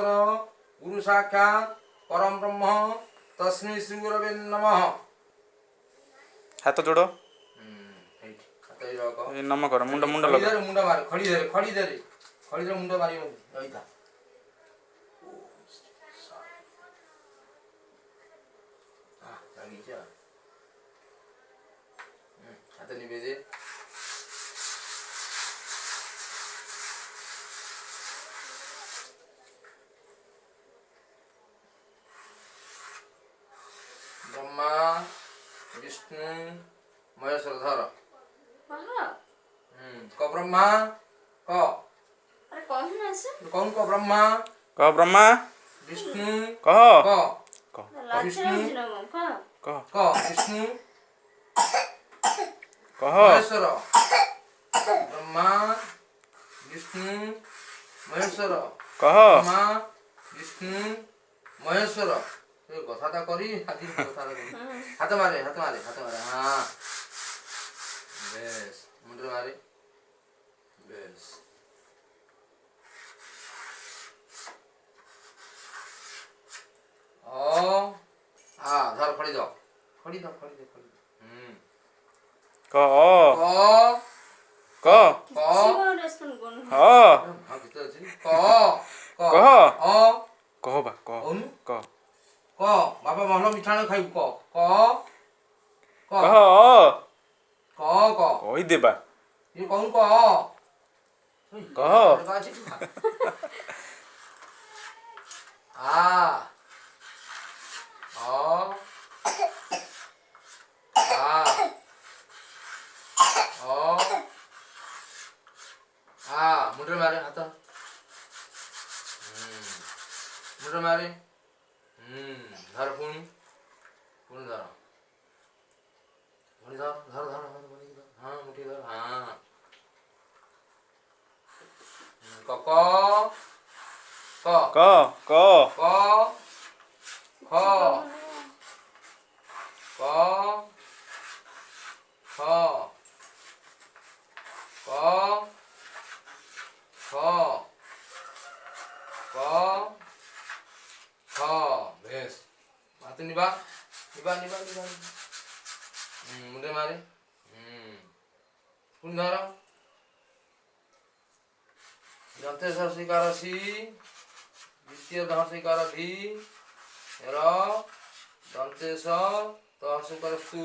ईश्वर गुरु साक्षात परम ब्रह्म तस्मै श्री गुरवे नमः। हाथ जोड़ हाथ रख नम कर मुंड मुंड खड़ी लगा धरे मुंड मार खड़ी धरे मुंड मारी रहीथा हाथ निवेदे ब्रह्मा विष्णु महेश्वर धर क ब्रह्मा क अरे कौन है ऐसे? कौन क ब्रह्मा कह ब्रह्मा विष्णु कह क लाज विष्णु लाज ना का कह क विष्णु कह महेश्वर ब्रह्मा विष्णु महेश्वर कह ब्रह्मा विष्णु महेश्वर कथा करी हाथ मारे हाँ बेस मुंड मारे बेस ओ धर खड़ी दो कह क कह शिवा रेस्पॉन्ड कौन है? हाँ हाँ कितना अच्छी क कह अ कह बा कह कौनु कह क बाबा महल मिठाण खाइबु क कह क कही देबा ये कौन क कह आ मुंडे मारे हाथ मुंडे मारे धर पुणी धर हाँ मुठी धर हाँ क क कह कह क ख क ख क ख क ख बेस हाथ निभा मुंडे मारे पुणी धर दंतेश्वर स्वीकार सी द्वितीय दह स्वीकार भी दंतेश्वर तह स्वीकार स्तु